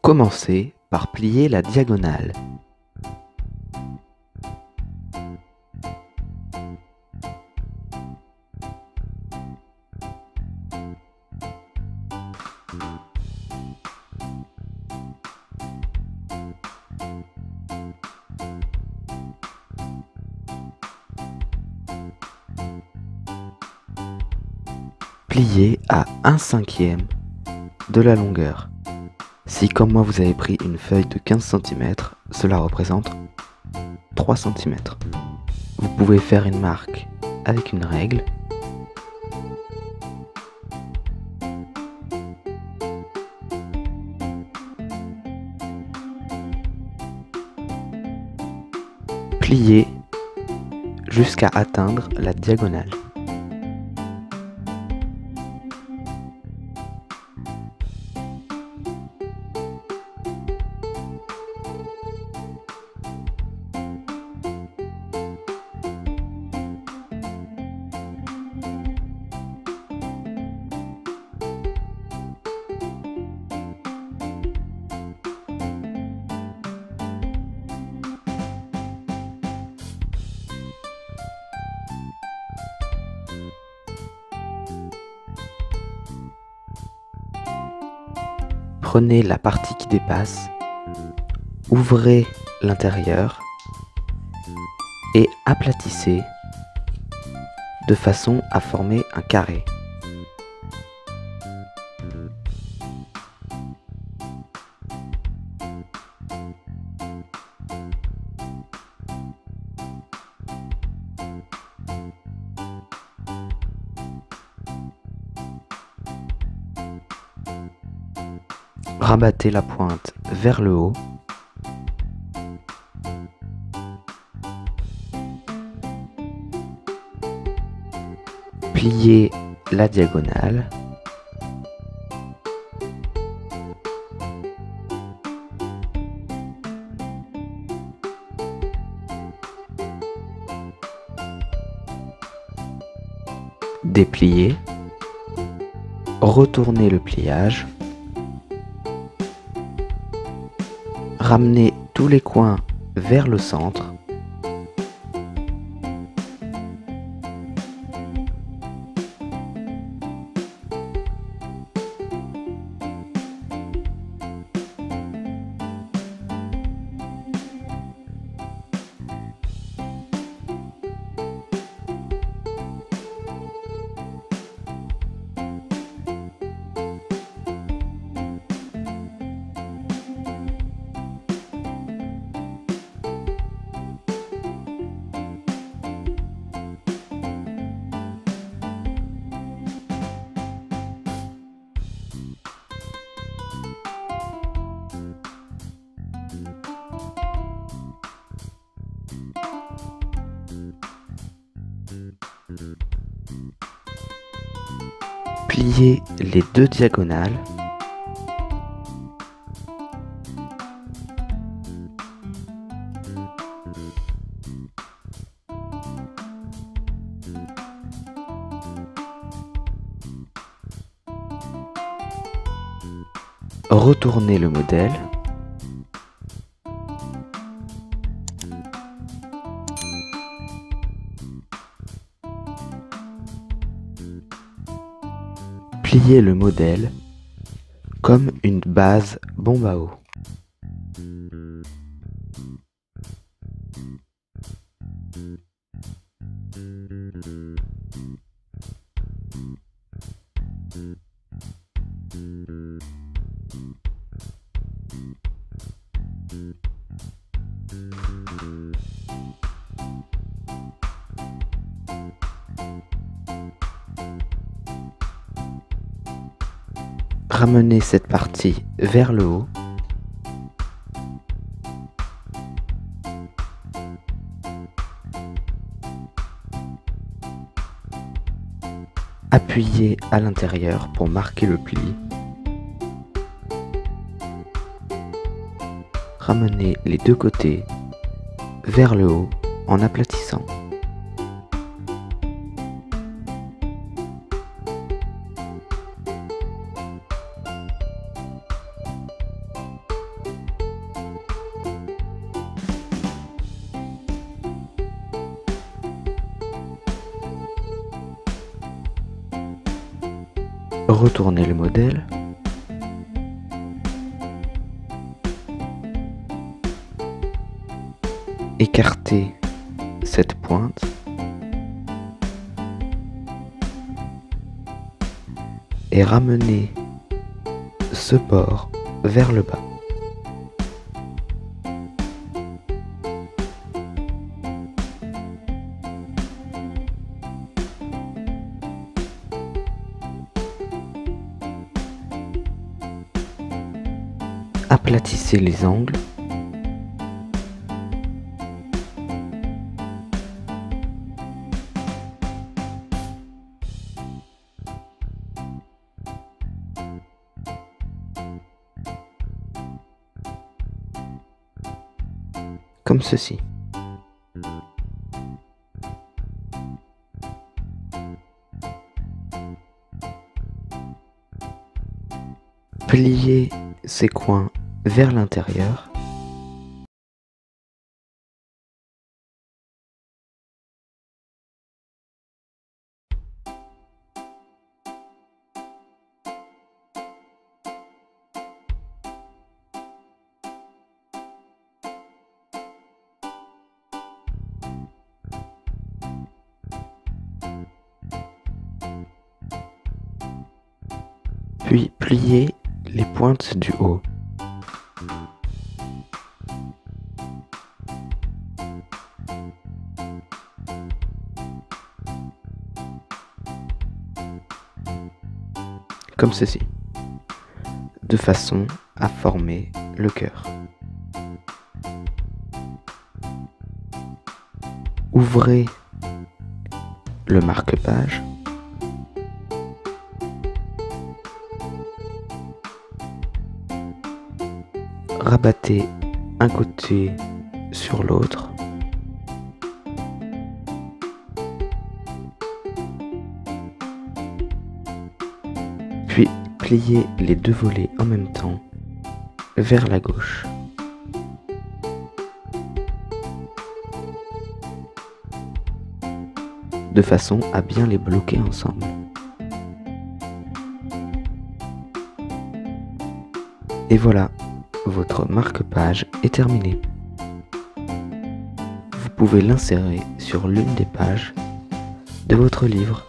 Commencez par plier la diagonale. Pliez à 1/5 de la longueur. Si comme moi vous avez pris une feuille de 15 cm, cela représente 3 cm. Vous pouvez faire une marque avec une règle. Pliez jusqu'à atteindre la diagonale. Prenez la partie qui dépasse, ouvrez l'intérieur et aplatissez de façon à former un carré. Rabattez la pointe vers le haut. Pliez la diagonale. Dépliez. Retournez le pliage. Ramenez tous les coins vers le centre. Pliez les deux diagonales. Retournez le modèle. Pliez le modèle comme une base bombe à eau. Ramenez cette partie vers le haut. Appuyez à l'intérieur pour marquer le pli. Ramenez les deux côtés vers le haut en aplatissant. retournez le modèle, écartez cette pointe et ramenez ce bord vers le bas. Aplatissez les angles. Comme ceci. Pliez ces coins vers l'intérieur. Puis pliez les pointes du haut. Comme ceci, de façon à former le cœur. Ouvrez le marque-page. Rabattez un côté sur l'autre. Puis pliez les deux volets en même temps vers la gauche. De façon à bien les bloquer ensemble. Et voilà, votre marque-page est terminé. Vous pouvez l'insérer sur l'une des pages de votre livre.